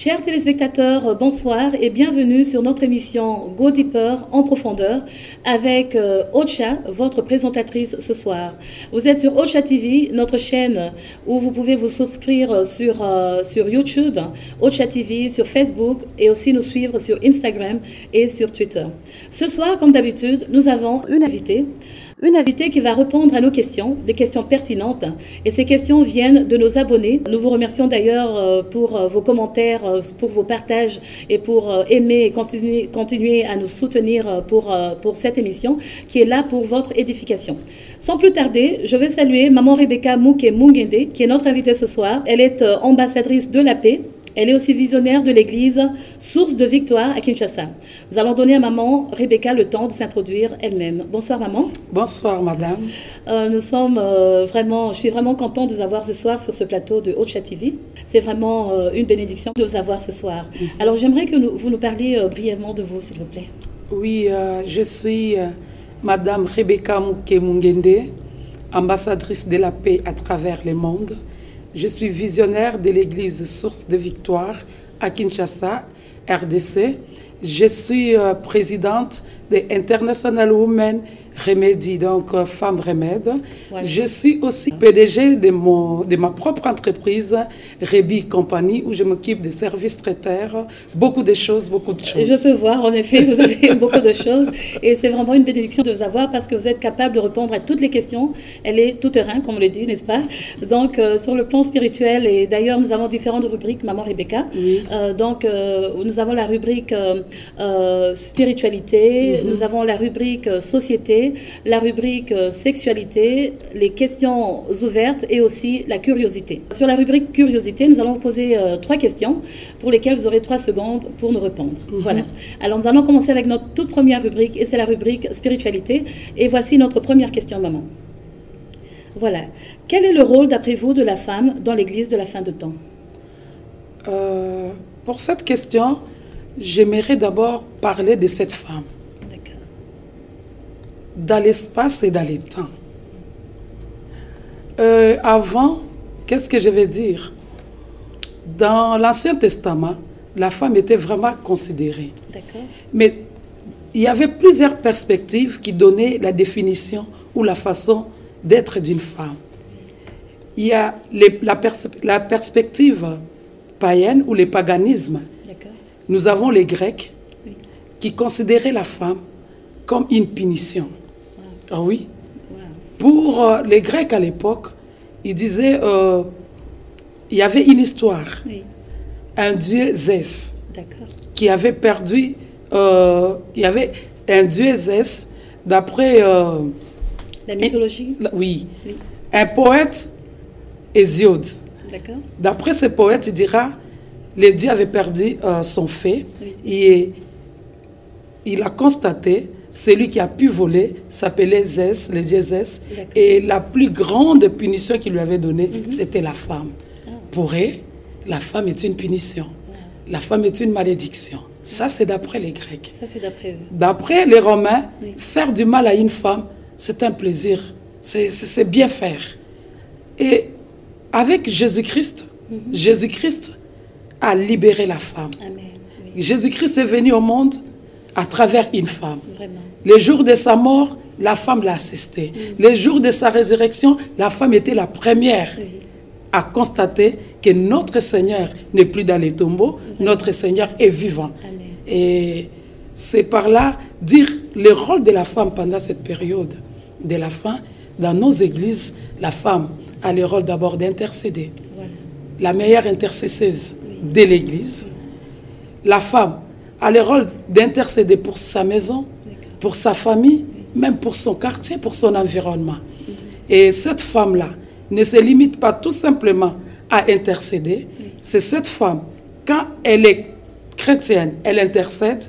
Chers téléspectateurs, bonsoir et bienvenue sur notre émission Go Deeper en profondeur avec Ocha, votre présentatrice ce soir. Vous êtes sur Ocha TV, notre chaîne où vous pouvez vous souscrire sur YouTube, Ocha TV, sur Facebook et aussi nous suivre sur Instagram et sur Twitter. Ce soir, comme d'habitude, nous avons une invitée qui va répondre à nos questions, des questions pertinentes. Et ces questions viennent de nos abonnés. Nous vous remercions d'ailleurs pour vos commentaires, pour vos partages et pour aimer et continuer à nous soutenir pour cette émission qui est là pour votre édification. Sans plus tarder, je vais saluer Maman Rebecca Mouké Mungende, qui est notre invitée ce soir. Elle est ambassadrice de la paix. Elle est aussi visionnaire de l'église Source de Victoire à Kinshasa. Nous allons donner à Maman Rebecca le temps de s'introduire elle-même. Bonsoir Maman. Bonsoir Madame. Je suis vraiment contente de vous avoir ce soir sur ce plateau de Ocha TV. C'est vraiment une bénédiction de vous avoir ce soir. Alors j'aimerais que vous nous parliez brièvement de vous, s'il vous plaît. Oui, je suis Madame Rebecca Mouké Mungende, ambassadrice de la paix à travers le monde. Je suis visionnaire de l'église Source de Victoire à Kinshasa, RDC. Je suis présidente de International Women Remedy, donc Femme Remède. Voilà. Je suis aussi PDG de ma propre entreprise, Rebi Company, où je m'occupe des services traiteurs, beaucoup de choses. Je peux voir, en effet, vous avez beaucoup de choses. Et c'est vraiment une bénédiction de vous avoir parce que vous êtes capable de répondre à toutes les questions. Elle est tout terrain, comme on le dit, n'est-ce pas? Donc, sur le plan spirituel, et d'ailleurs, nous avons différentes rubriques, Maman Rebecca. Oui. Nous avons la rubrique spiritualité, nous avons la rubrique société, la rubrique sexualité, les questions ouvertes et aussi la curiosité. Sur la rubrique curiosité, nous allons vous poser 3 questions pour lesquelles vous aurez 3 secondes pour nous répondre. Voilà. Alors nous allons commencer avec notre toute première rubrique et c'est la rubrique spiritualité. Et voici notre première question, Maman. Voilà. Quel est le rôle, d'après vous, de la femme dans l'église de la fin de temps? Pour cette question, j'aimerais d'abord parler de cette femme. Dans l'espace et dans les temps. Avant, qu'est-ce que je vais dire? Dans l'Ancien Testament, la femme était vraiment considérée. Mais il y avait plusieurs perspectives qui donnaient la définition ou la façon d'être d'une femme. Il y a la perspective païenne ou le paganisme. Nous avons les Grecs qui considéraient la femme comme une punition. Ah oui. Pour les Grecs à l'époque, ils disaient il y avait une histoire. Un dieu Zès qui avait perdu. Il y avait un dieu Zès d'après la mythologie. Oui. Un poète Hésiode. D'après ce poète, il dira le dieu avait perdu son fait et il a constaté. Celui qui a pu voler s'appelait Zès, le dieu Zès. Et la plus grande punition qu'il lui avait donnée, c'était la femme. Pour eux, la femme est une punition. La femme est une malédiction. Ça, c'est d'après les Grecs. Ça, c'est d'après eux. D'après les Romains, faire du mal à une femme, c'est un plaisir. C'est bien faire. Et avec Jésus-Christ, Jésus-Christ a libéré la femme. Jésus-Christ est venu au monde à travers une femme. Vraiment. Les jours de sa mort, la femme l'a assisté. Les jours de sa résurrection, la femme était la première à constater que notre Seigneur n'est plus dans les tombeaux, notre Seigneur est vivant. Amen. Et c'est par là dire le rôle de la femme pendant cette période de la fin. Dans nos églises, la femme a le rôle d'abord d'intercéder. Voilà. La meilleure intercesseuse de l'église. La femme a le rôle d'intercéder pour sa maison, pour sa famille, même pour son quartier, pour son environnement. Et cette femme-là ne se limite pas tout simplement à intercéder. C'est cette femme, quand elle est chrétienne, elle intercède,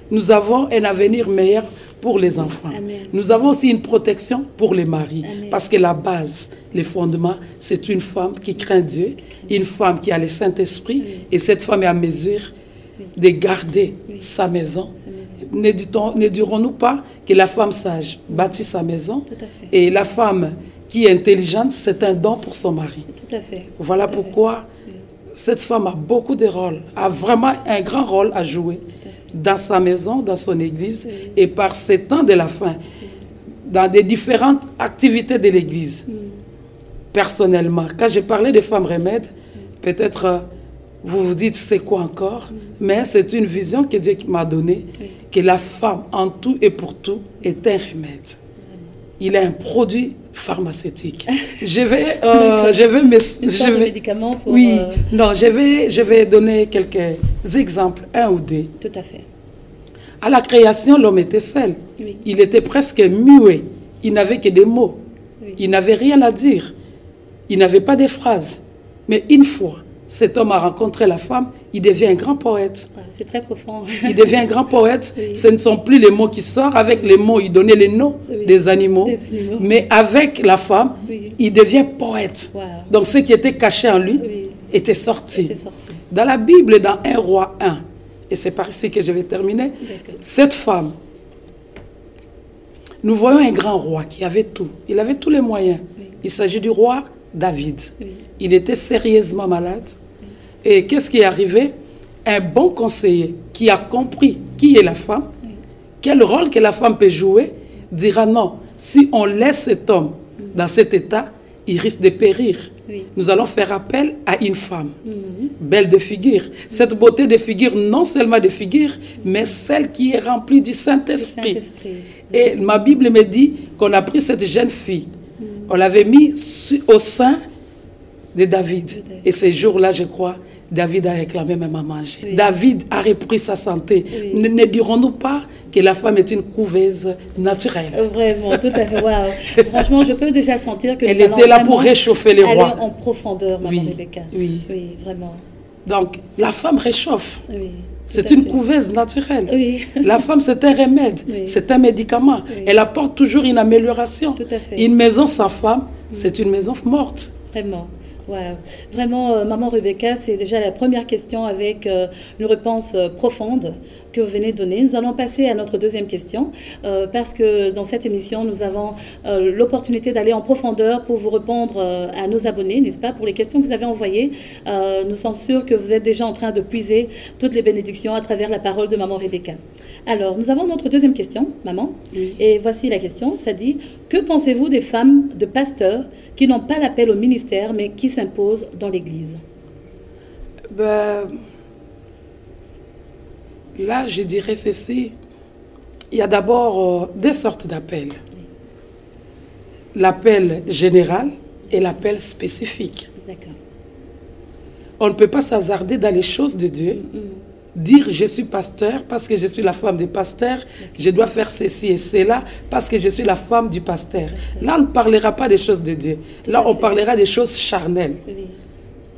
nous avons un avenir meilleur pour les enfants. Amen. Nous avons aussi une protection pour les maris. Amen. Parce que la base, les fondements, c'est une femme qui craint Dieu, une femme qui a le Saint-Esprit, et cette femme est à mesure de garder sa maison. Ne dirons-nous pas que la femme sage bâtit sa maison et la femme qui est intelligente, c'est un don pour son mari. Tout à fait. Voilà pourquoi cette femme a beaucoup de rôles, a vraiment un grand rôle à jouer dans sa maison, dans son église, et par ces temps de la fin, dans des différentes activités de l'église. Personnellement, quand j'ai parlé de femmes remèdes, peut-être vous vous dites c'est quoi encore, mais c'est une vision que Dieu m'a donnée, que la femme en tout et pour tout est un remède. Il est un produit pharmaceutique. Médicaments pour, oui, non, je vais donner quelques exemples, un ou deux. Tout à fait. À la création, l'homme était seul. Oui. Il était presque muet. Il n'avait que des mots. Oui. Il n'avait rien à dire. Il n'avait pas de phrases. Mais une fois, cet homme a rencontré la femme, il devient un grand poète. C'est très profond. Il devient un grand poète. Oui. Ce ne sont plus les mots qui sortent. Avec les mots, il donnait les noms des animaux. Mais avec la femme, il devient poète. Wow. Donc ce qui était caché en lui était sorti. Dans la Bible, dans 1 Roi 1, et c'est par ici que je vais terminer, cette femme, nous voyons un grand roi qui avait tout. Il avait tous les moyens. Il s'agit du roi David. Il était sérieusement malade. Et qu'est-ce qui est arrivé? Un bon conseiller qui a compris qui est la femme, quel rôle que la femme peut jouer, dira non, si on laisse cet homme dans cet état, il risque de périr. Nous allons faire appel à une femme, belle de figure. Cette beauté de figure, non seulement de figure, mais celle qui est remplie du Saint-Esprit. Et ma Bible me dit qu'on a pris cette jeune fille, on l'avait mis au sein de David. Et ces jours-là, je crois, David a réclamé même à manger. David a repris sa santé. Ne dirons-nous pas que la femme est une couveuse naturelle? Vraiment, tout à fait. Wow. Franchement, je peux déjà sentir que elle était là pour réchauffer les rois. Aller en profondeur, Maman Rebecca. Oui, vraiment. Donc, la femme réchauffe. C'est une couveuse naturelle. La femme, c'est un remède, c'est un médicament. Elle apporte toujours une amélioration. Tout à fait. Une maison sans femme, c'est une maison morte. Vraiment. Wow. Vraiment, Maman Rebecca, c'est déjà la première question avec une réponse profonde que vous venez de donner. Nous allons passer à notre deuxième question parce que dans cette émission, nous avons l'opportunité d'aller en profondeur pour vous répondre à nos abonnés, n'est-ce pas, pour les questions que vous avez envoyées. Nous sommes sûrs que vous êtes déjà en train de puiser toutes les bénédictions à travers la parole de Maman Rebecca. Alors, nous avons notre deuxième question, Maman, et voici la question. Ça dit, que pensez-vous des femmes de pasteurs qui n'ont pas l'appel au ministère, mais qui s'imposent dans l'Église? Là, je dirais ceci. Il y a d'abord deux sortes d'appels. L'appel général et l'appel spécifique. D'accord. On ne peut pas s'hasarder dans les choses de Dieu. Dire je suis pasteur parce que je suis la femme du pasteur, je dois faire ceci et cela parce que je suis la femme du pasteur. Là, on ne parlera pas des choses de Dieu. Là, on parlera des choses charnelles.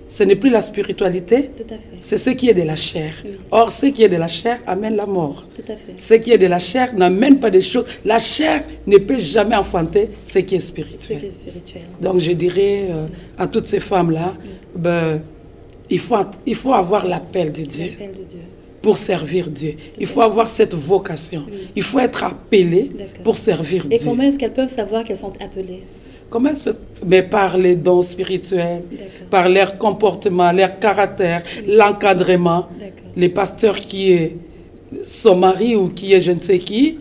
Ce n'est plus la spiritualité, c'est ce qui est de la chair. Or, ce qui est de la chair amène la mort. Ce qui est de la chair n'amène pas des choses. La chair ne peut jamais enfanter ce qui est spirituel. Donc, je dirais à toutes ces femmes-là, il faut avoir l'appel de Dieu pour servir Dieu. Il faut avoir cette vocation. Il faut être appelé pour servir Dieu. Et comment est-ce qu'elles peuvent savoir qu'elles sont appelées? Comment est-ce que... Mais par les dons spirituels, par leur comportement, leur caractère, l'encadrement. Les pasteurs qui est son mari ou qui est je ne sais qui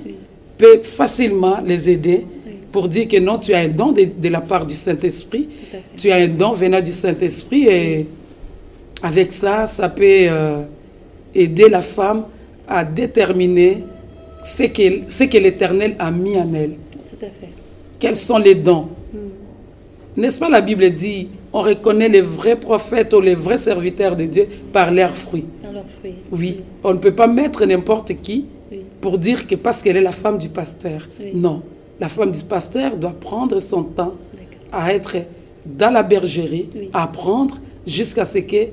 peut facilement les aider pour dire que non, tu as un don de la part du Saint-Esprit. Tu as un don venant du Saint-Esprit et avec ça, ça peut aider la femme à déterminer ce que l'Éternel a mis en elle. Tout à fait. Quels sont les dons? N'est-ce pas, la Bible dit, on reconnaît les vrais prophètes ou les vrais serviteurs de Dieu par leurs fruits. Par leurs fruits. Oui, on ne peut pas mettre n'importe qui pour dire que parce qu'elle est la femme du pasteur. Non, la femme du pasteur doit prendre son temps à être dans la bergerie, à apprendre jusqu'à ce que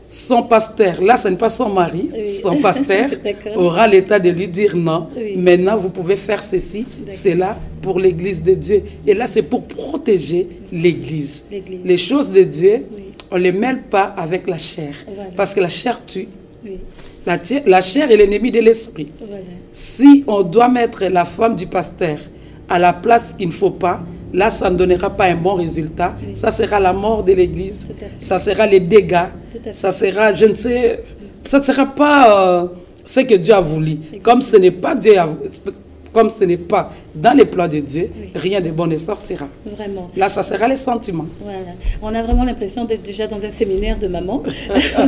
son pasteur, là ce n'est pas son mari, son pasteur aura l'état de lui dire non, maintenant vous pouvez faire ceci, cela pour l'église de Dieu. Et là c'est pour protéger l'église. Les choses de Dieu, on ne les mêle pas avec la chair, parce que la chair tue. La chair est l'ennemi de l'esprit. Si on doit mettre la femme du pasteur à la place qu'il ne faut pas, là, ça ne donnera pas un bon résultat. Oui. Ça sera la mort de l'Église, Tout à fait. ça sera les dégâts, Tout à fait. ça sera, je ne sais, ça ne sera pas ce que Dieu a voulu. Exactement. Comme ce n'est pas Dieu comme ce n'est pas dans les plans de Dieu, Oui. rien de bon ne sortira. Vraiment. Là, ça sera les sentiments. Voilà. On a vraiment l'impression d'être déjà dans un séminaire de maman,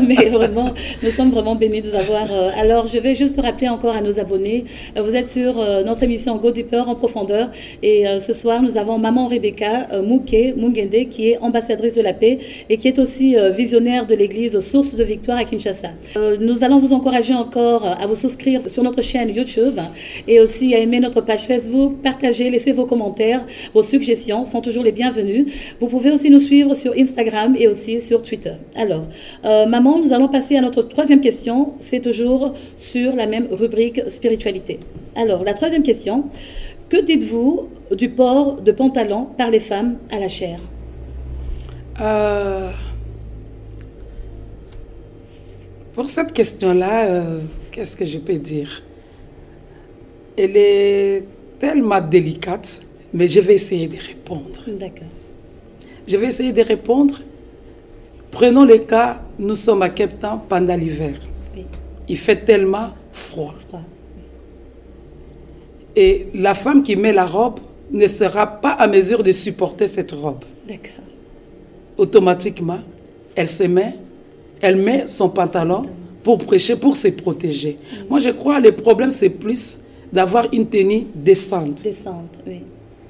mais vraiment, nous sommes vraiment bénis de vous avoir. Alors, je vais juste rappeler encore à nos abonnés, vous êtes sur notre émission Go Deeper en profondeur, et ce soir, nous avons maman Rebecca Mouké Mungende, qui est ambassadrice de la paix et qui est aussi visionnaire de l'église Source de Victoire à Kinshasa. Nous allons vous encourager encore à vous souscrire sur notre chaîne YouTube et aussi à aimer notre page Facebook, partagez, laissez vos commentaires, vos suggestions sont toujours les bienvenus. Vous pouvez aussi nous suivre sur Instagram et aussi sur Twitter. Alors, maman, nous allons passer à notre troisième question. C'est toujours sur la même rubrique spiritualité. Alors, la troisième question. Que dites-vous du port de pantalon par les femmes à la chair? Pour cette question-là, qu'est-ce que je peux dire? Elle est tellement délicate, mais je vais essayer de répondre. D'accord. Je vais essayer de répondre. Prenons le cas, nous sommes à Cape Town pendant l'hiver. Oui. Il fait tellement froid. Froid. Et la femme qui met la robe ne sera pas à mesure de supporter cette robe. D'accord. Automatiquement, elle met son pantalon pour prêcher, pour se protéger. Moi, je crois que le problème, c'est plus d'avoir une tenue décente. Descente, oui.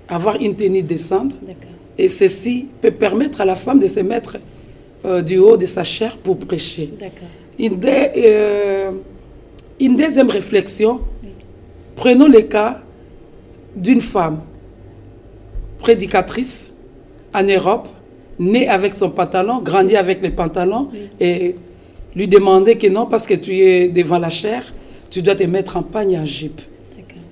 Avoir une tenue décente. D'accord. Et ceci peut permettre à la femme de se mettre du haut de sa chair pour prêcher. D'accord. Une deuxième réflexion, Oui. prenons le cas d'une femme prédicatrice en Europe, née avec son pantalon, grandie avec les pantalons, Oui. et lui demander que non, parce que tu es devant la chair, tu dois te mettre en pagne en jupe. D'accord.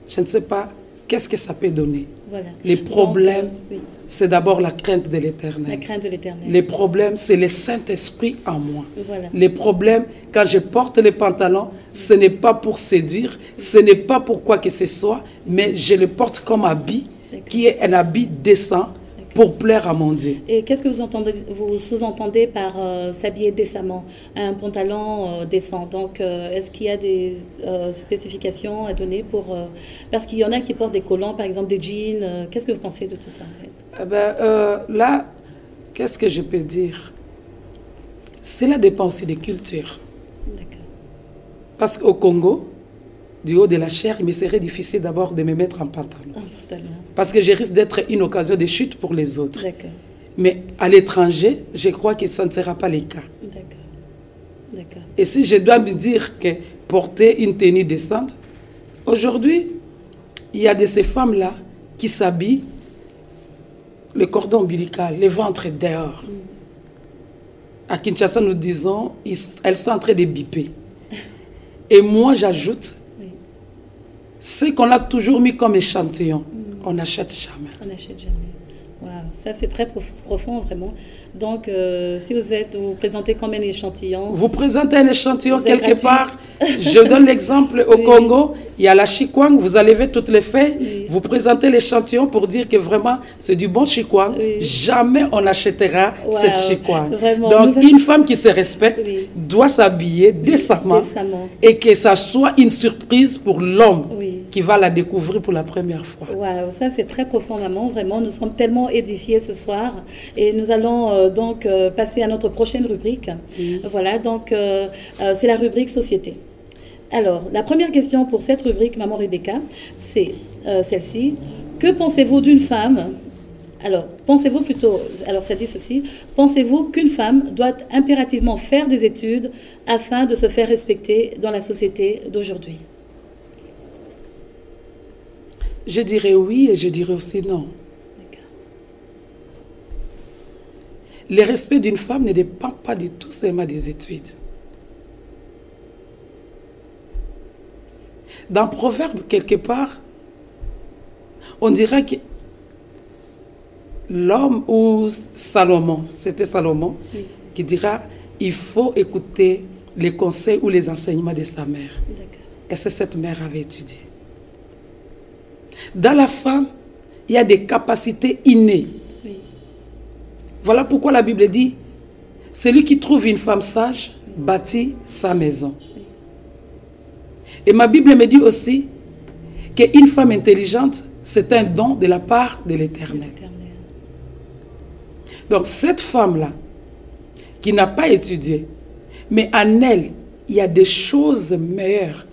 Je ne sais pas qu'est-ce que ça peut donner. Voilà. Les problèmes, Donc, oui. c'est d'abord la crainte de La l'Éternel. crainte de l'Éternel. Les problèmes, c'est le Saint-Esprit en moi. Voilà. Les problèmes, quand je porte les pantalons, ce n'est pas pour séduire, ce n'est pas pour quoi que ce soit, mais je le porte comme habit, qui est un habit décent pour plaire à mon Dieu. Et qu'est-ce que vous sous-entendez par s'habiller décemment, un pantalon décent? Donc, est-ce qu'il y a des spécifications à donner pour... parce qu'il y en a qui portent des collants, par exemple des jeans. Qu'est-ce que vous pensez de tout ça, en fait? Là, qu'est-ce que je peux dire? Cela dépend aussi des cultures. D'accord. Parce qu'au Congo, du haut de la chair, il me serait difficile d'abord de me mettre en pantalon. Un pantalon. Parce que je risque d'être une occasion de chute pour les autres. D'accord. Mais à l'étranger, je crois que ça ne sera pas le cas. D'accord. D'accord. Et si je dois me dire que porter une tenue décente, aujourd'hui, il y a de ces femmes-là qui s'habillent le cordon ombilical, les ventres dehors. À Kinshasa, nous disons, elles sont en train de biper. Et moi, j'ajoute, Oui. ce qu'on a toujours mis comme échantillon, on n'achète jamais. On n'achète jamais. Wow. Ça, c'est très profond, vraiment. Donc, si vous vous présentez comme un échantillon... Vous présentez un échantillon Vous êtes quelque gratuit. part. Je donne l'exemple au Oui. Congo. Il y a la chikwang, vous enlevez toutes les feuilles. Oui. Vous présentez l'échantillon pour dire que vraiment c'est du bon chikwang. Oui. Jamais on achètera Wow. cette chikwang. Vraiment. Donc Nous une femme qui se respecte Oui. doit s'habiller décemment. Décemment. Et que ça soit une surprise pour l'homme Oui. qui va la découvrir pour la première fois. Waouh, ça c'est très profond, maman. Vraiment, nous sommes tellement édifiés ce soir. Et nous allons donc passer à notre prochaine rubrique. Voilà, donc c'est la rubrique société. Alors, la première question pour cette rubrique, maman Rebecca, c'est celle-ci. Que pensez-vous d'une femme? Alors, pensez-vous plutôt, alors ça dit ceci, pensez-vous qu'une femme doit impérativement faire des études afin de se faire respecter dans la société d'aujourd'hui? Je dirais oui et je dirais aussi non. D'accord. Le respect d'une femme ne dépend pas du tout seulement des études. Dans Proverbe, quelque part, on dirait que l'homme ou Salomon, c'était Salomon, Oui. qui dira, il faut écouter les conseils ou les enseignements de sa mère. D'accord. Et c'est cette mère avait étudié. Dans la femme, il y a des capacités innées. Oui. Voilà pourquoi la Bible dit, celui qui trouve une femme sage bâtit sa maison. Oui. Et ma Bible me dit aussi qu'une femme intelligente, c'est un don de la part de l'Éternel. Donc cette femme-là, qui n'a pas étudié, mais en elle, il y a des choses meilleures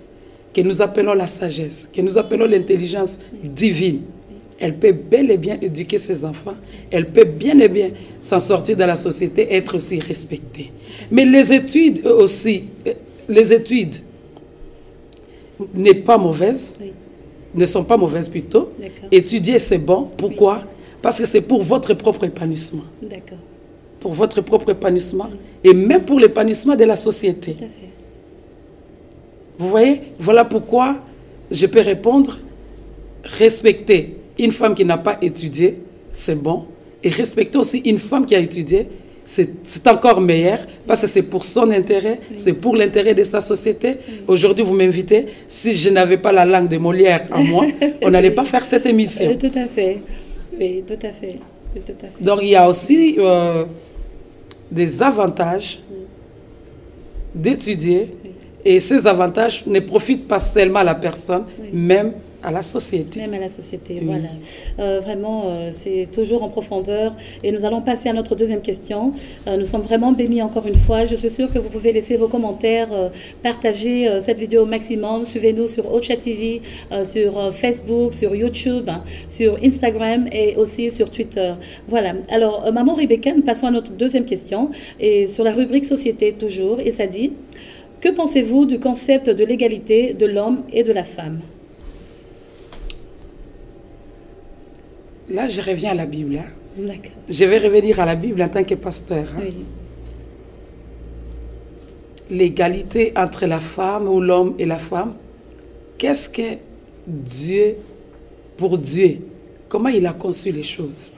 que nous appelons la sagesse, que nous appelons l'intelligence divine. Elle peut bel et bien éduquer ses enfants, elle peut bien et bien s'en sortir de la société, être aussi respectée. Mais les études aussi, les études n'est pas mauvaises, Oui. ne sont pas mauvaises plutôt. Étudier, c'est bon. Pourquoi? Oui. Parce que c'est pour votre propre épanouissement. D'accord. Pour votre propre épanouissement et même pour l'épanouissement de la société. Tout à fait. Vous voyez? Voilà pourquoi je peux répondre, respecter une femme qui n'a pas étudié, c'est bon. Et respecter aussi une femme qui a étudié, c'est encore meilleur parce que c'est pour son intérêt, c'est pour l'intérêt de sa société. Aujourd'hui, vous m'invitez. Si je n'avais pas la langue de Molière en moi, on n'allait pas faire cette émission. Tout à fait. Oui, tout à fait. Tout à fait. Donc, il y a aussi des avantages d'étudier. Et ces avantages ne profitent pas seulement à la personne, même à la société. Même à la société, voilà. Vraiment, c'est toujours en profondeur. Et nous allons passer à notre deuxième question. Nous sommes vraiment bénis encore une fois. Je suis sûre que vous pouvez laisser vos commentaires, partager cette vidéo au maximum. Suivez-nous sur Ocha TV, sur Facebook, sur YouTube, sur Instagram et aussi sur Twitter. Voilà. Alors, Maman Rebecca, nous passons à notre deuxième question. Et sur la rubrique Société, toujours. Et ça dit, que pensez-vous du concept de l'égalité de l'homme et de la femme? Là, je reviens à la Bible. D'accord. Je vais revenir à la Bible en tant que pasteur. Oui. L'égalité entre la femme ou l'homme et la femme, qu'est-ce que Dieu, pour Dieu, comment il a conçu les choses?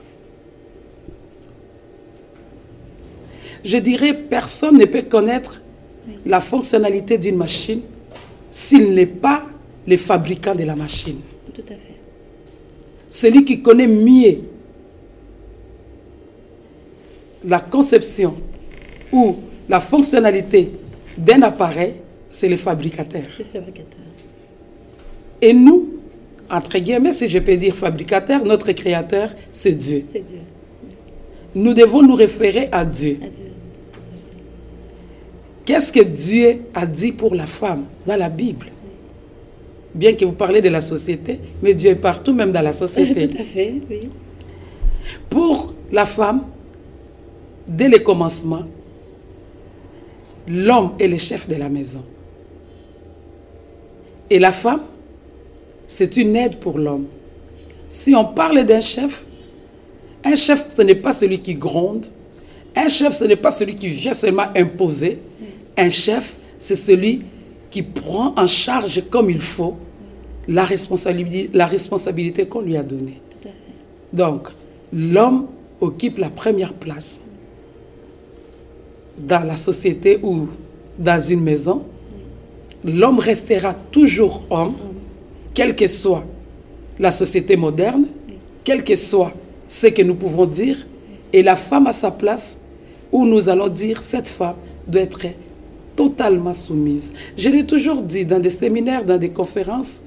Je dirais, personne ne peut connaître la fonctionnalité d'une machine s'il n'est pas le fabricant de la machine. Tout à fait. Celui qui connaît mieux la conception ou la fonctionnalité d'un appareil, c'est le fabricateur. Le fabricateur. Et nous, entre guillemets, si je peux dire fabricateur, notre créateur, c'est Dieu. C'est Dieu. Nous devons nous référer à Dieu. À Dieu. Qu'est-ce que Dieu a dit pour la femme dans la Bible? Bien que vous parlez de la société, mais Dieu est partout, même dans la société. Tout à fait, oui. Pour la femme, dès le commencement, l'homme est le chef de la maison. Et la femme, c'est une aide pour l'homme. Si on parle d'un chef, un chef, ce n'est pas celui qui gronde. Un chef, ce n'est pas celui qui vient seulement imposer. Un chef, c'est celui qui prend en charge comme il faut la responsabilité qu'on lui a donnée. Tout à fait. Donc, l'homme occupe la première place dans la société ou dans une maison. L'homme restera toujours homme, quelle que soit la société moderne, quel que soit ce que nous pouvons dire, et la femme à sa place où nous allons dire cette femme doit être totalement soumise. Je l'ai toujours dit dans des séminaires, dans des conférences,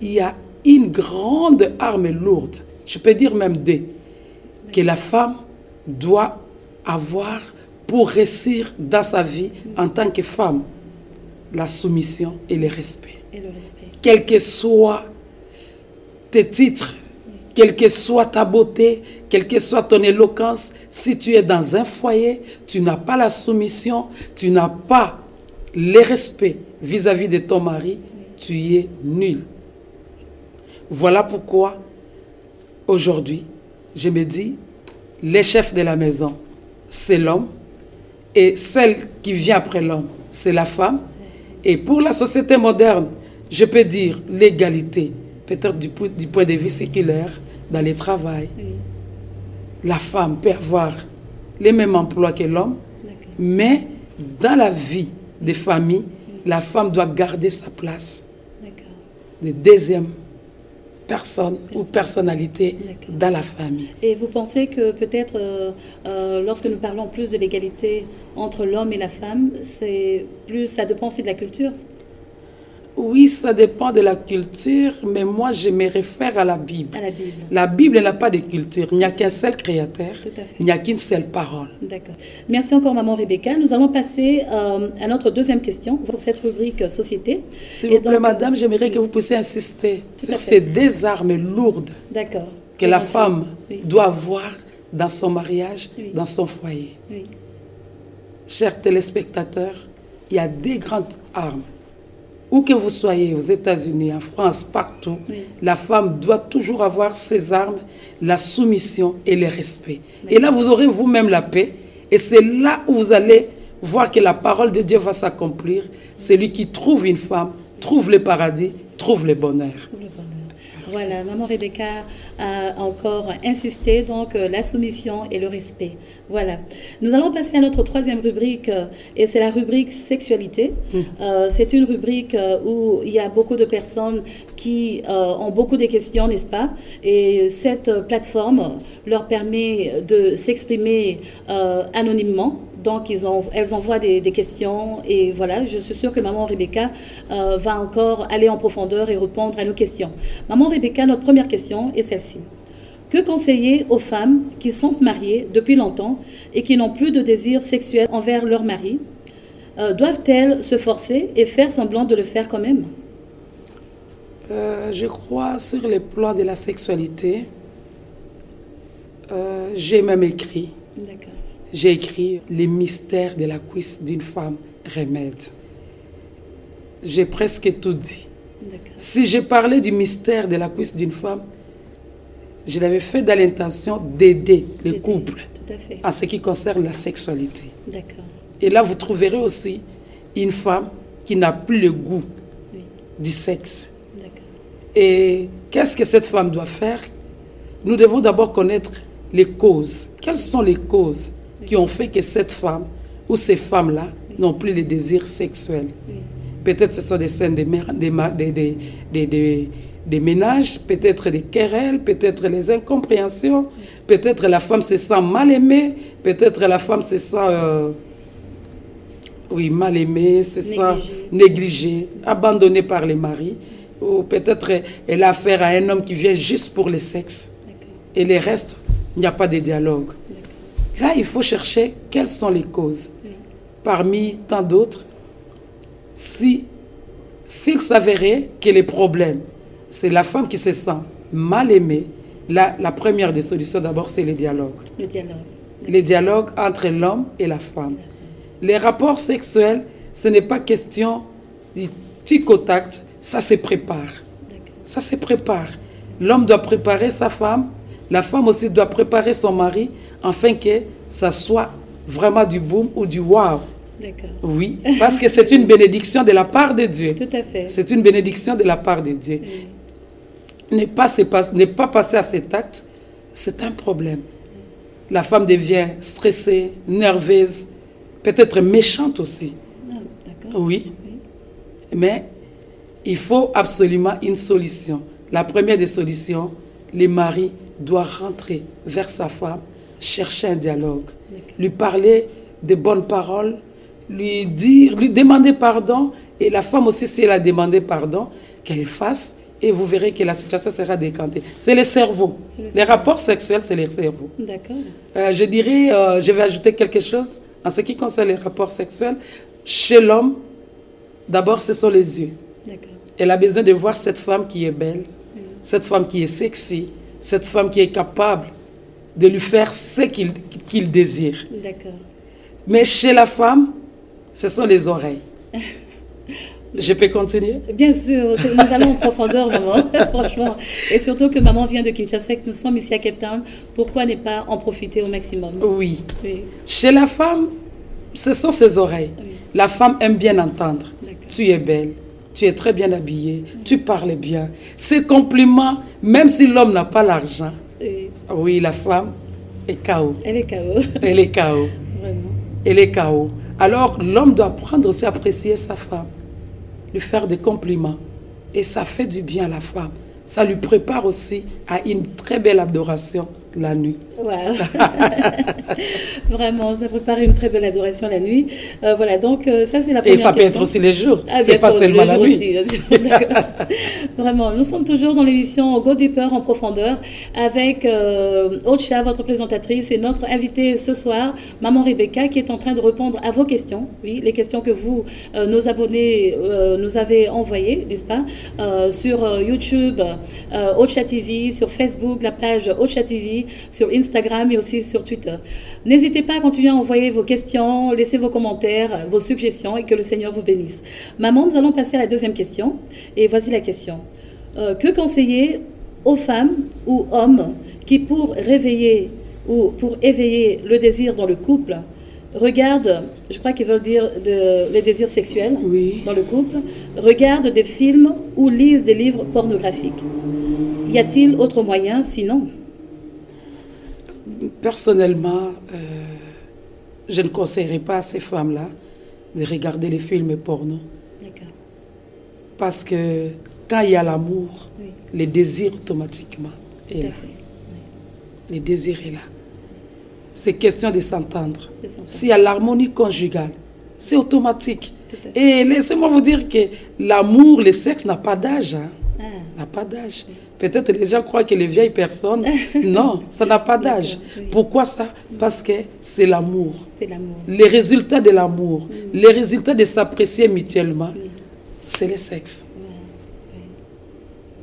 il y a une grande arme lourde, je peux dire même deux, que la femme doit avoir pour réussir dans sa vie en tant que femme. La soumission et le respect. Et le respect. Quel que soit tes titres, quelle que soit ta beauté, quelle que soit ton éloquence, si tu es dans un foyer, tu n'as pas la soumission, tu n'as pas le respect vis-à-vis de ton mari, tu es nul. Voilà pourquoi, aujourd'hui, je me dis, les chefs de la maison, c'est l'homme, et celle qui vient après l'homme, c'est la femme. Et pour la société moderne, je peux dire l'égalité, peut-être du point de vue séculaire, dans le travail. Oui. La femme peut avoir les mêmes emplois que l'homme, mais dans la vie des familles, la femme doit garder sa place de deuxième personne ou personnalité dans la famille. Et vous pensez que peut-être, lorsque nous parlons plus de l'égalité entre l'homme et la femme, ça dépend aussi de la culture? Oui, ça dépend de la culture, mais moi, je me réfère à la Bible. À la Bible. La Bible n'a pas de culture. Il n'y a qu'un seul créateur. Tout à fait. Il n'y a qu'une seule parole. D'accord. Merci encore, maman Rebecca. Nous allons passer à notre deuxième question pour cette rubrique société. S'il vous plaît, madame, j'aimerais que vous puissiez insister sur ces deux armes lourdes que la femme doit avoir dans son mariage, dans son foyer. Oui. Chers téléspectateurs, il y a deux grandes armes. Où que vous soyez, aux États-Unis, en France, partout, la femme doit toujours avoir ses armes, la soumission et le respect. Et là, vous aurez vous-même la paix. Et c'est là où vous allez voir que la parole de Dieu va s'accomplir. Celui qui trouve une femme, trouve le paradis, trouve le bonheur. Voilà, maman Rebecca a encore insisté, donc la soumission et le respect. Voilà. Nous allons passer à notre troisième rubrique, et c'est la rubrique sexualité. C'est une rubrique où il y a beaucoup de personnes qui ont beaucoup de questions, n'est-ce pas? Et cette plateforme leur permet de s'exprimer anonymement. Donc, elles envoient des questions et voilà, je suis sûre que maman Rebecca va encore aller en profondeur et répondre à nos questions. Maman Rebecca, notre première question est celle-ci. Que conseiller aux femmes qui sont mariées depuis longtemps et qui n'ont plus de désir sexuel envers leur mari? Doivent-elles se forcer et faire semblant de le faire quand même? Je crois sur le plan de la sexualité, j'ai même écrit. D'accord. J'ai écrit les mystères de la cuisse d'une femme, remède. J'ai presque tout dit. Si j'ai parlé du mystère de la cuisse d'une femme, je l'avais fait dans l'intention d'aider le couple en ce qui concerne la sexualité. Et là, vous trouverez aussi une femme qui n'a plus le goût du sexe. Et qu'est-ce que cette femme doit faire? Nous devons d'abord connaître les causes. Quelles sont les causes qui ont fait que cette femme ou ces femmes-là n'ont plus le désir sexuel? Peut-être ce sont des scènes des ménages, peut-être des querelles, peut-être les incompréhensions, peut-être la femme se sent mal aimée, peut-être la femme se sent mal aimée, se sent négligée, abandonnée par les maris, ou peut-être elle a affaire à un homme qui vient juste pour le sexe, et le reste, il n'y a pas de dialogue. Là, il faut chercher quelles sont les causes. Parmi tant d'autres, s'il s'avérait que les problèmes, c'est la femme qui se sent mal aimée, la première des solutions d'abord, c'est le dialogue. Le dialogue entre l'homme et la femme. Les rapports sexuels, ce n'est pas question du tic au tact, ça se prépare. Ça se prépare. L'homme doit préparer sa femme, la femme aussi doit préparer son mari, afin que ça soit vraiment du boom ou du wow. Oui, parce que c'est une bénédiction de la part de Dieu. Tout à fait. C'est une bénédiction de la part de Dieu. Ne pas passer à cet acte, c'est un problème. La femme devient stressée, nerveuse, peut-être méchante aussi. Oui. Mais il faut absolument une solution. La première des solutions, le mari doit rentrer vers sa femme, chercher un dialogue, lui parler de bonnes paroles, lui demander pardon, et la femme aussi, si elle a demandé pardon, qu'elle fasse, et vous verrez que la situation sera décantée. C'est le cerveau. Les rapports sexuels, c'est le cerveau. D'accord. Je dirais, je vais ajouter quelque chose, en ce qui concerne les rapports sexuels, chez l'homme, d'abord, ce sont les yeux. Elle a besoin de voir cette femme qui est belle, cette femme qui est sexy, cette femme qui est capable de lui faire ce qu'il désire. Mais chez la femme, ce sont les oreilles. Je peux continuer? Bien sûr, nous allons en profondeur, maman, franchement. Et surtout que maman vient de Kinshasa, que nous sommes ici à Cape Town. Pourquoi ne pas en profiter au maximum? Oui. Chez la femme, ce sont ses oreilles. La femme aime bien entendre. Tu es belle, tu es très bien habillée, tu parles bien. Ces compliments, même si l'homme n'a pas l'argent, oui, la femme est KO. Elle est KO. Elle est KO. Vraiment. Elle est KO. Alors, l'homme doit apprendre aussi à apprécier sa femme, lui faire des compliments. Et ça fait du bien à la femme. ça lui prépare aussi à une très belle adoration la nuit. Wow. Vraiment, ça prépare une très belle adoration la nuit. Voilà, donc ça c'est la première question. Et ça peut être aussi les jours, ah, c'est pas seulement la nuit. Aussi, vraiment, nous sommes toujours dans l'émission Go Deeper en profondeur avec Ocha, votre présentatrice, et notre invitée ce soir, Maman Rebecca, qui est en train de répondre à vos questions. Oui, les questions que vous, nos abonnés, nous avez envoyées, n'est-ce pas, sur YouTube, Ocha TV, sur Facebook, la page Ocha TV, sur Instagram et aussi sur Twitter. N'hésitez pas à continuer à envoyer vos questions, laissez vos commentaires, vos suggestions et que le Seigneur vous bénisse. Maman, nous allons passer à la deuxième question. Et voici la question. Que conseiller aux femmes ou hommes qui, pour réveiller ou pour éveiller le désir dans le couple, regardent, je crois qu'ils veulent dire les désirs sexuels dans le couple, regardent des films ou lisent des livres pornographiques? Y a-t-il autre moyen sinon? Personnellement, je ne conseillerais pas à ces femmes-là de regarder les films porno. D'accord. Parce que quand il y a l'amour, les désirs automatiquement est là. Le désir est là. C'est question de s'entendre. S'il y a l'harmonie conjugale, c'est automatique. Et laissez-moi vous dire que l'amour, le sexe n'a pas d'âge. Hein. N'a pas d'âge. Peut-être les gens croient que les vieilles personnes, non, ça n'a pas d'âge. Pourquoi ça? Parce que c'est l'amour. C'est l'amour. Les résultats de l'amour, les résultats de s'apprécier mutuellement, c'est le sexe.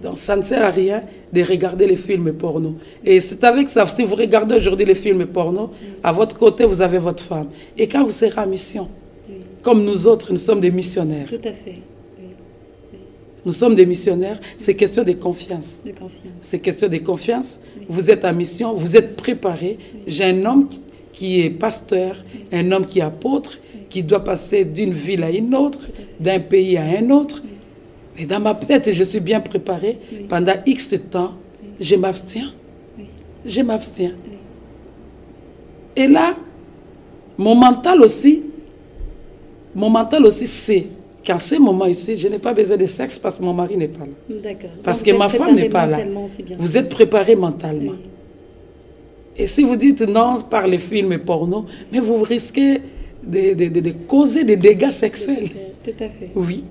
Donc ça ne sert à rien de regarder les films porno. Et c'est avec ça, si vous regardez aujourd'hui les films porno, à votre côté, vous avez votre femme. Et quand vous serez en mission, comme nous autres, nous sommes des missionnaires. Tout à fait. Nous sommes des missionnaires, c'est question de confiance. C'est question de confiance. Vous êtes en mission, vous êtes préparés. J'ai un homme qui est pasteur, un homme qui est apôtre, qui doit passer d'une ville à une autre, d'un pays à un autre. Et dans ma tête, je suis bien préparé. Pendant X temps, je m'abstiens. Je m'abstiens. Et là, mon mental aussi, c'est qu'en ce moment ici, je n'ai pas besoin de sexe parce que mon mari n'est pas là. D'accord. Parce que ma femme n'est pas là. Vous êtes préparé mentalement. Et si vous dites non par les films porno, mais vous risquez de causer des dégâts sexuels. Tout à fait. Oui.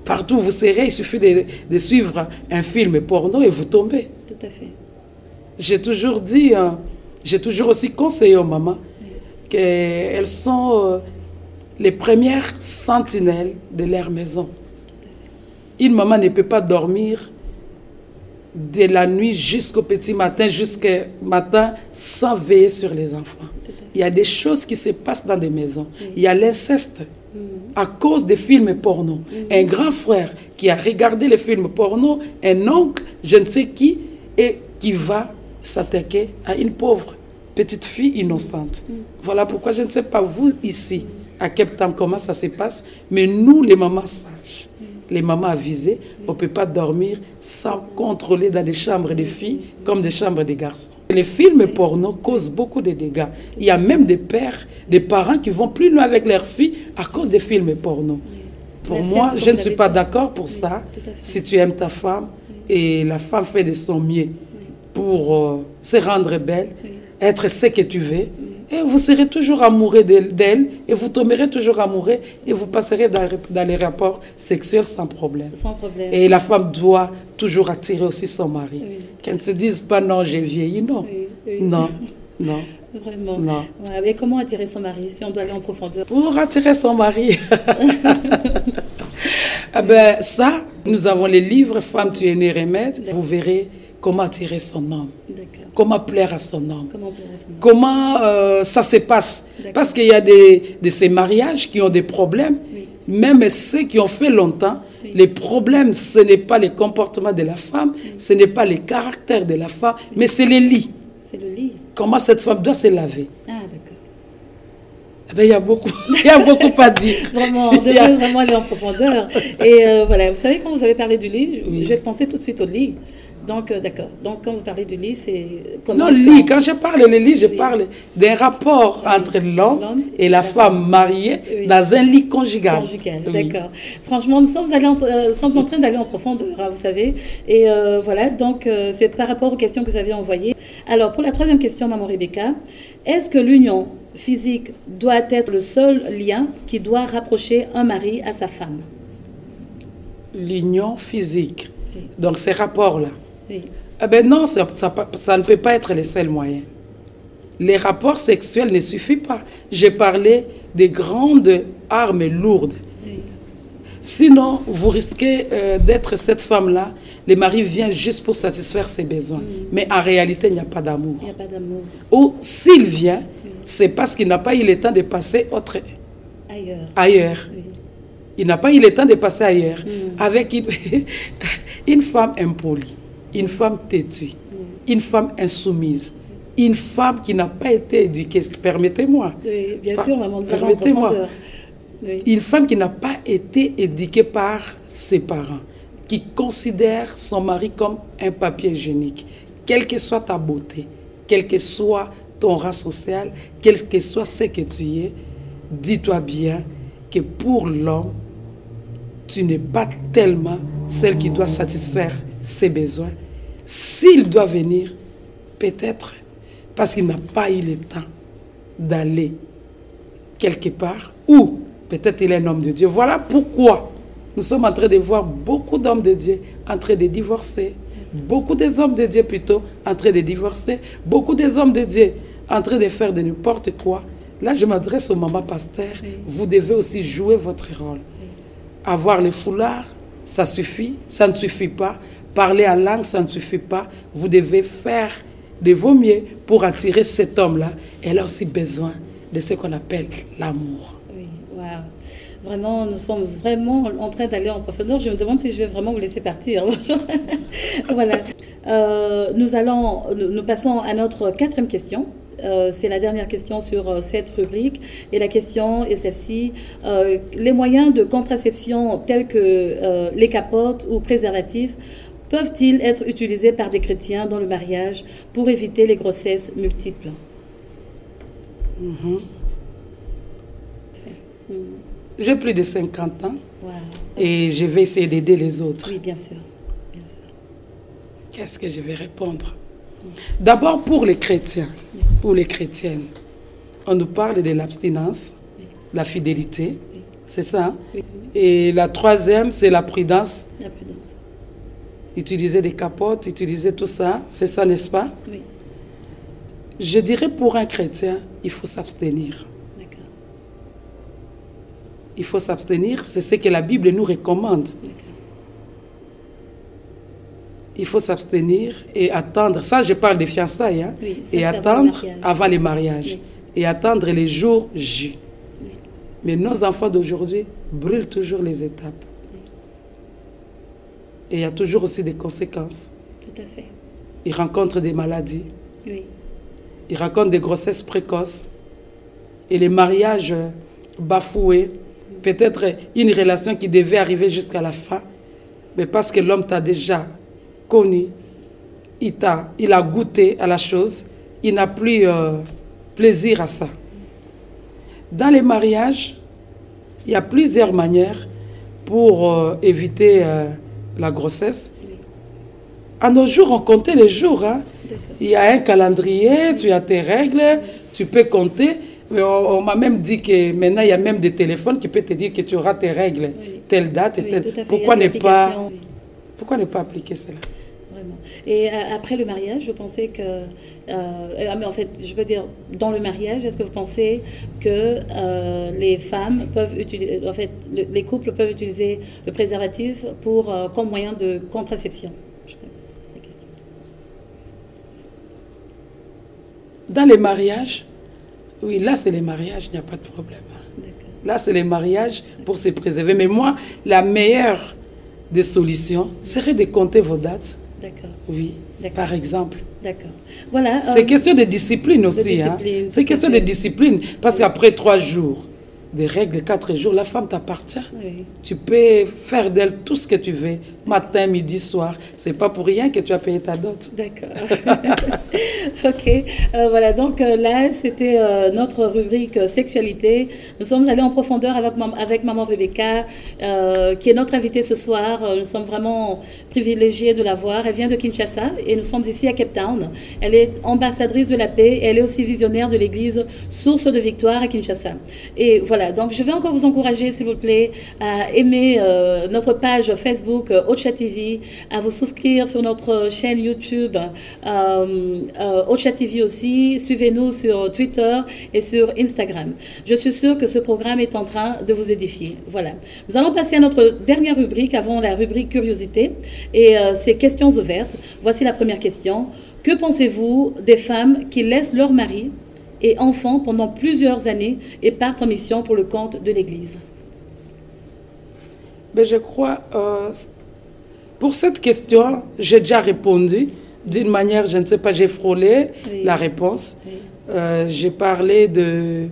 Partout où vous serez, il suffit de suivre un film porno et vous tombez. Tout à fait. J'ai toujours dit, j'ai toujours aussi conseillé aux mamans qu'elles sont les premières sentinelles de leur maison. Une maman ne peut pas dormir de la nuit jusqu'au petit matin, jusqu'au matin, sans veiller sur les enfants. Il y a des choses qui se passent dans des maisons. Il y a l'inceste. À cause des films porno. Un grand frère qui a regardé les films porno, un oncle, je ne sais qui, et qui va s'attaquer à une pauvre petite fille innocente. Voilà pourquoi je ne sais pas vous ici, à Cape Town, comment ça se passe, mais nous, les mamans sages, les mamans avisées, on ne peut pas dormir sans contrôler dans des chambres de filles comme des chambres de garçons. Les films porno causent beaucoup de dégâts. Il y a même des pères, des parents qui vont plus loin avec leurs filles à cause des films porno. Pour moi, je ne suis pas d'accord pour ça. Si tu aimes ta femme et la femme fait de son mieux pour se rendre belle, être ce que tu veux, et vous serez toujours amoureux d'elle et vous tomberez toujours amoureux et vous passerez dans les rapports sexuels sans problème. Sans problème. Et la femme doit toujours attirer aussi son mari. Qu'elle ne se dise pas non, j'ai vieilli, non. Non, non. Vraiment. Non. Ouais, et comment attirer son mari si on doit aller en profondeur? Pour attirer son mari, eh ben, ça, nous avons les livres Femme, tu es née remède. Vous verrez comment attirer son homme. Comment plaire à son homme. Comment ça se passe. Parce qu'il y a de ces mariages qui ont des problèmes. Même ceux qui ont fait longtemps, les problèmes, ce n'est pas les comportements de la femme, ce n'est pas les caractères de la femme, mais c'est les lits. C'est le lit. Comment cette femme doit se laver. Ah, d'accord. Eh ben, il y a beaucoup à dire. Vraiment, on devrait vraiment aller en profondeur. Et voilà, vous savez, quand vous avez parlé du lit, j'ai pensé tout de suite au lit. Donc, d'accord. Donc, quand vous parlez du lit, c'est... Non, lit, quand je parle de lit, je parle d'un rapport entre l'homme et la femme mariée dans un lit conjugal. D'accord. Franchement, nous sommes en train d'aller en profondeur, hein, vous savez. Et voilà, donc c'est par rapport aux questions que vous avez envoyées. Alors, pour la troisième question, Maman Rebecca, est-ce que l'union physique doit être le seul lien qui doit rapprocher un mari à sa femme? L'union physique. Donc, ces rapports-là. Oui. Eh bien non, ça ne peut pas être le seul moyen. Les rapports sexuels ne suffisent pas. J'ai parlé des grandes armes lourdes. Oui. Sinon, vous risquez d'être cette femme-là. Le mari vient juste pour satisfaire ses besoins. Mais en réalité, il n'y a pas d'amour. Il n'y a pas d'amour. Ou s'il vient, c'est parce qu'il n'a pas eu le temps de passer ailleurs. Oui. Il n'a pas eu le temps de passer ailleurs. Avec une femme impolie. Une femme têtue, une femme insoumise, une femme qui n'a pas été éduquée. Permettez-moi. Oui, bien sûr, maman, permettez-moi. Oui. Une femme qui n'a pas été éduquée par ses parents, qui considère son mari comme un papier hygiénique. Quelle que soit ta beauté, quel que soit ton rang social, quel que soit ce que tu es, dis-toi bien que pour l'homme, tu n'es pas tellement celle qui doit satisfaire ses besoins. S'il doit venir, peut-être parce qu'il n'a pas eu le temps d'aller quelque part, ou peut-être il est un homme de Dieu. Voilà pourquoi nous sommes en train de voir beaucoup d'hommes de Dieu en train de divorcer, beaucoup des hommes de Dieu plutôt en train de divorcer, beaucoup des hommes de Dieu en train de faire de n'importe quoi. Là, je m'adresse au maman pasteur. Vous devez aussi jouer votre rôle. Avoir le foulard, ça suffit, ça ne suffit pas. Parler en langue, ça ne suffit pas. Vous devez faire de vos mieux pour attirer cet homme-là. Elle a aussi besoin de ce qu'on appelle l'amour. Oui, waouh. Vraiment, nous sommes vraiment en train d'aller en profondeur. Je me demande si je vais vraiment vous laisser partir. Voilà. Nous passons à notre quatrième question. C'est la dernière question sur cette rubrique. Et la question est celle-ci. Les moyens de contraception tels que les capotes ou préservatifs peuvent-ils être utilisés par des chrétiens dans le mariage pour éviter les grossesses multiples? J'ai plus de 50 ans. Wow. Et je vais essayer d'aider les autres. Oui, bien sûr. Bien sûr. Qu'est-ce que je vais répondre? D'abord, pour les chrétiens ou les chrétiennes, on nous parle de l'abstinence, la fidélité, c'est ça. Oui. Et la troisième, c'est la prudence. La prudence. Utiliser des capotes, utiliser tout ça, c'est ça, n'est-ce pas? Oui. Je dirais pour un chrétien, il faut s'abstenir. D'accord. Il faut s'abstenir, c'est ce que la Bible nous recommande. D'accord. Il faut s'abstenir et attendre. Ça, je parle des fiançailles. Hein? Oui, ça, et attendre avant les mariages. Oui. Et attendre les jours J. Oui. Mais nos enfants d'aujourd'hui brûlent toujours les étapes. Oui. Et il y a toujours aussi des conséquences. Tout à fait. Ils rencontrent des maladies. Oui. Ils rencontrent des grossesses précoces. Et les mariages bafoués. Peut-être une relation qui devait arriver jusqu'à la fin. Mais parce que l'homme t'a déjà connu, il a goûté à la chose, il n'a plus plaisir à ça. Dans les mariages, il y a plusieurs manières pour éviter la grossesse. À nos jours, on comptait les jours. Hein. Il y a un calendrier, tu as tes règles, tu peux compter. On m'a même dit que maintenant, il y a même des téléphones qui peuvent te dire que tu auras tes règles, telle date et telle. Pourquoi ne pas appliquer cela? Vraiment. Et après le mariage, vous pensez que... mais en fait, je veux dire, dans le mariage, est-ce que vous pensez que les femmes peuvent utiliser... En fait, les couples peuvent utiliser le préservatif comme moyen de contraception? Je crois que c'est la question. Dans les mariages, oui, là, c'est les mariages, il n'y a pas de problème. Là, c'est les mariages pour se préserver. Mais moi, la meilleure des solutions serait de compter vos dates. D'accord. Oui, par exemple. D'accord. Voilà. C'est question de discipline aussi. C'est question de discipline. Parce qu'après 3 jours, des règles, 4 jours, la femme t'appartient. Oui. Tu peux faire d'elle tout ce que tu veux, matin, midi, soir. C'est pas pour rien que tu as payé ta dot. D'accord. Ok. Voilà, donc là, c'était notre rubrique sexualité. Nous sommes allés en profondeur avec Maman Rebecca, qui est notre invitée ce soir. Nous sommes vraiment privilégiés de la voir. Elle vient de Kinshasa et nous sommes ici à Cape Town. Elle est ambassadrice de la paix et elle est aussi visionnaire de l'église Source de Victoire à Kinshasa. Et voilà, donc je vais encore vous encourager, s'il vous plaît, à aimer notre page Facebook Ocha TV, à vous souscrire sur notre chaîne YouTube Ocha TV aussi. Suivez-nous sur Twitter et sur Instagram. Je suis sûre que ce programme est en train de vous édifier. Voilà. Nous allons passer à notre dernière rubrique avant la rubrique curiosité et c'est questions ouvertes. Voici la première question. Que pensez-vous des femmes qui laissent leur mari et enfants pendant plusieurs années et partent en mission pour le compte de l'Église? Mais je crois, pour cette question, j'ai déjà répondu d'une manière, je ne sais pas, j'ai frôlé la réponse. Oui. J'ai parlé de,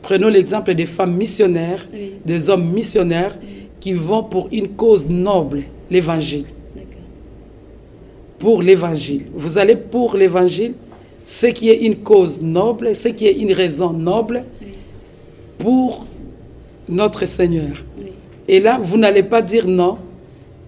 prenons l'exemple des femmes missionnaires, des hommes missionnaires qui vont pour une cause noble, l'évangile. Pour l'évangile. Vous allez pour l'évangile, ce qui est une cause noble, ce qui est une raison noble pour notre Seigneur. Oui. Et là, vous n'allez pas dire non,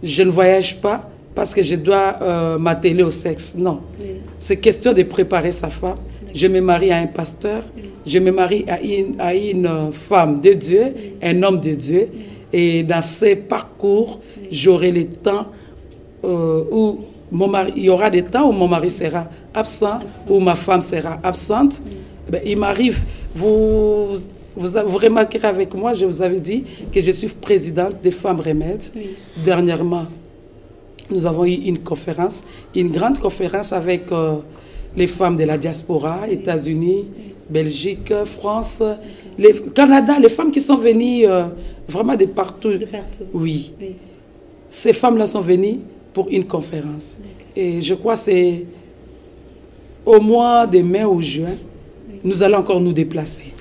je ne voyage pas parce que je dois m'atteler au sexe. Non. Oui. C'est question de préparer sa femme. Je me marie à un pasteur, je me marie à une femme de Dieu, un homme de Dieu. Et dans ces parcours, j'aurai le temps où il y aura des temps où mon mari sera absent, où ma femme sera absente. Ben, il m'arrive, vous remarquerez avec moi, je vous avais dit que je suis présidente des Femmes Remèdes. Oui. Dernièrement, nous avons eu une conférence, une grande conférence avec les femmes de la diaspora, États-Unis, Belgique, France, Canada, les femmes qui sont venues vraiment de partout. De partout. Oui. Ces femmes-là sont venues pour une conférence. Et je crois que c'est au mois de mai ou juin, nous allons encore nous déplacer.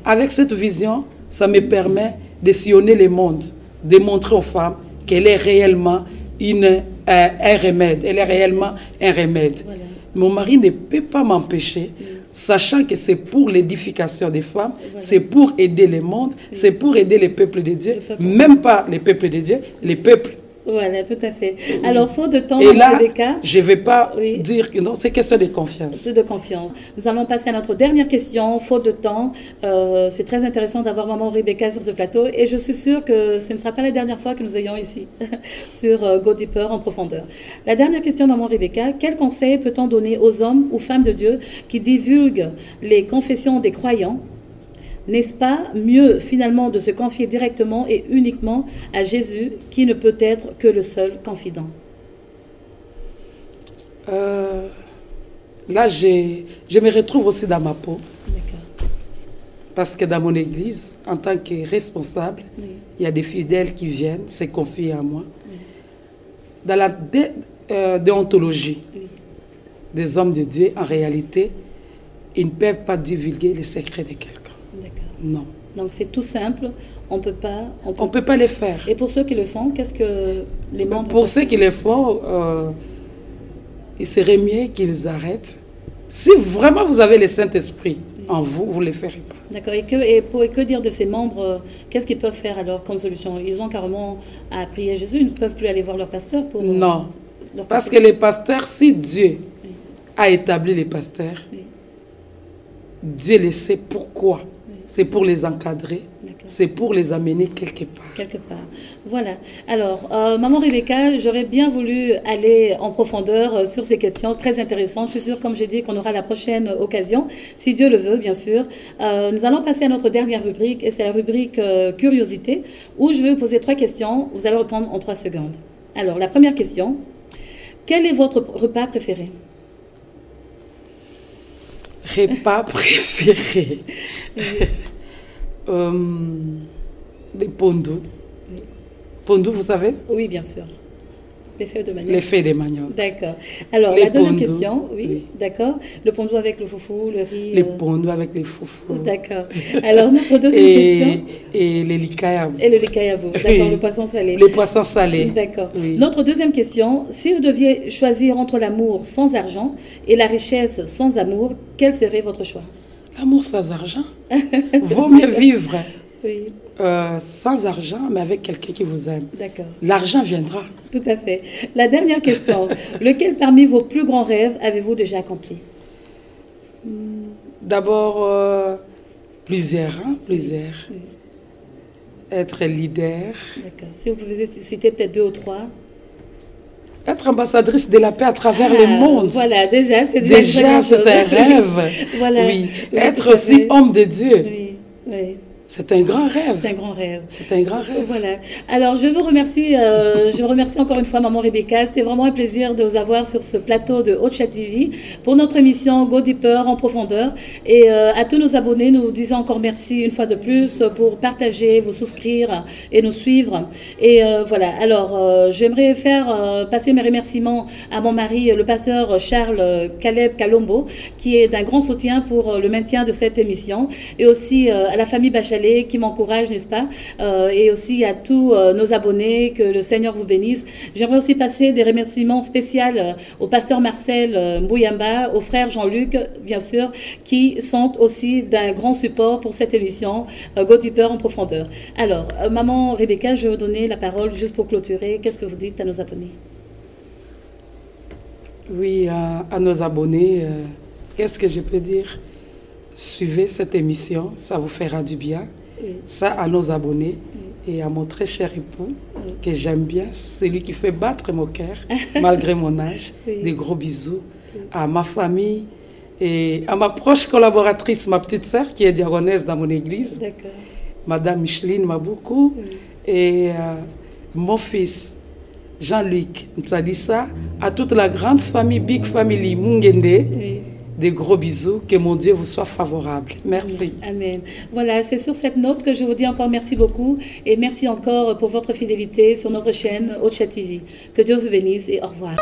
Avec cette vision, ça me permet de sillonner le monde, de montrer aux femmes qu'elle est réellement un remède. Elle est réellement un remède. Voilà. Mon mari ne peut pas m'empêcher, sachant que c'est pour l'édification des femmes, c'est pour aider le monde, c'est pour aider les peuples de Dieu, même pas les peuples de Dieu, les peuples. Voilà, tout à fait. Alors, faute de temps, et là, Rebecca, je ne vais pas dire que non, c'est question de confiance. C'est de confiance. Nous allons passer à notre dernière question, faute de temps. C'est très intéressant d'avoir Maman Rebecca sur ce plateau et je suis sûre que ce ne sera pas la dernière fois que nous ayons ici sur Go Deeper en profondeur. La dernière question, Maman Rebecca, quel conseil peut-on donner aux hommes ou femmes de Dieu qui divulguent les confessions des croyants? N'est-ce pas mieux finalement de se confier directement et uniquement à Jésus qui ne peut être que le seul confident? Là, je me retrouve aussi dans ma peau. Parce que dans mon église, en tant que responsable, il y a des fidèles qui viennent se confier à moi. Dans la déontologie des hommes de Dieu, en réalité, ils ne peuvent pas divulguer les secrets de quelqu'un. Non. Donc c'est tout simple, on peut pas les faire. Et pour ceux qui le font, qu'est-ce que les membres... Pour ceux qui le font, il serait mieux qu'ils arrêtent. Si vraiment vous avez le Saint-Esprit en vous, vous ne le ferez pas. D'accord. Et que dire de ces membres? Qu'est-ce qu'ils peuvent faire alors comme solution? Ils ont carrément à prier Jésus, ils ne peuvent plus aller voir leur pasteur pour... Non, parce que les pasteurs, si Dieu a établi les pasteurs, Dieu le sait pourquoi. C'est pour les encadrer, c'est pour les amener quelque part. Quelque part. Voilà. Alors, Maman Rebecca, j'aurais bien voulu aller en profondeur sur ces questions très intéressantes. Je suis sûre, comme j'ai dit, qu'on aura la prochaine occasion, si Dieu le veut, bien sûr. Nous allons passer à notre dernière rubrique, et c'est la rubrique Curiosité, où je vais vous poser 3 questions. Vous allez répondre en 3 secondes. Alors, la première question, quel est votre repas préféré? Repas préféré. Les pondous. Oui. Pondous, vous savez? Oui, bien sûr. Les fèves de manioc. Les fèves de manioc. D'accord. Alors, Les la deuxième pondous, question, oui, oui. d'accord. Le pondou avec le foufou, le riz. Les pondous avec les foufous. D'accord. Alors, notre deuxième question. Et les likayabou. Et le likayabou, d'accord, Oui. le poisson salé. Les poissons salés. D'accord. Oui. Notre deuxième question, si vous deviez choisir entre l'amour sans argent et la richesse sans amour, quel serait votre choix? L'amour sans argent. Vaut mieux vivre Oui, sans argent, mais avec quelqu'un qui vous aime. d'accord. L'argent viendra. Tout à fait. La dernière question, lequel parmi vos plus grands rêves avez-vous déjà accompli? D'abord, plusieurs. Oui. Être leader. D'accord. Si vous pouvez citer peut-être 2 ou 3. Être ambassadrice de la paix à travers le monde. Voilà, déjà, c'est déjà, Déjà, c'est un rêve. Voilà. Oui. Oui, Être tout à aussi fait. homme de Dieu. Oui, oui. C'est un grand rêve. C'est un grand rêve. C'est un grand rêve. Voilà. Alors, je vous remercie. Je remercie encore une fois Maman Rebecca. C'était vraiment un plaisir de vous avoir sur ce plateau de Ocha TV pour notre émission Go Deeper en profondeur. Et à tous nos abonnés, nous vous disons encore merci une fois de plus pour partager, vous souscrire et nous suivre. Et voilà. Alors, j'aimerais faire passer mes remerciements à mon mari, le pasteur Charles Caleb Kalombo, qui est d'un grand soutien pour le maintien de cette émission, et aussi à la famille Bachelet qui m'encourage, n'est-ce pas, et aussi à tous nos abonnés, que le Seigneur vous bénisse. J'aimerais aussi passer des remerciements spéciaux au pasteur Marcel Mbouyamba, au frère Jean-Luc, bien sûr, qui sont aussi d'un grand support pour cette émission Go Deeper en profondeur. Alors, Maman Rebecca, je vais vous donner la parole juste pour clôturer. Qu'est-ce que vous dites à nos abonnés? Oui, à nos abonnés, qu'est-ce que je peux dire? Suivez cette émission, ça vous fera du bien. Oui. Ça, à nos abonnés et à mon très cher époux, que j'aime bien, c'est lui qui fait battre mon cœur, malgré mon âge. Oui. Des gros bisous à ma famille et à ma proche collaboratrice, ma petite sœur, qui est diaconesse dans mon église, D'accord. Madame Micheline Maboukou, Oui. et mon fils, Jean-Luc Ntsadissa, à toute la grande famille, Big Family Mungende. Oui. Des gros bisous, que mon Dieu vous soit favorable. Merci. Amen. Voilà, c'est sur cette note que je vous dis encore merci beaucoup et merci encore pour votre fidélité sur notre chaîne Ocha TV. Que Dieu vous bénisse et au revoir.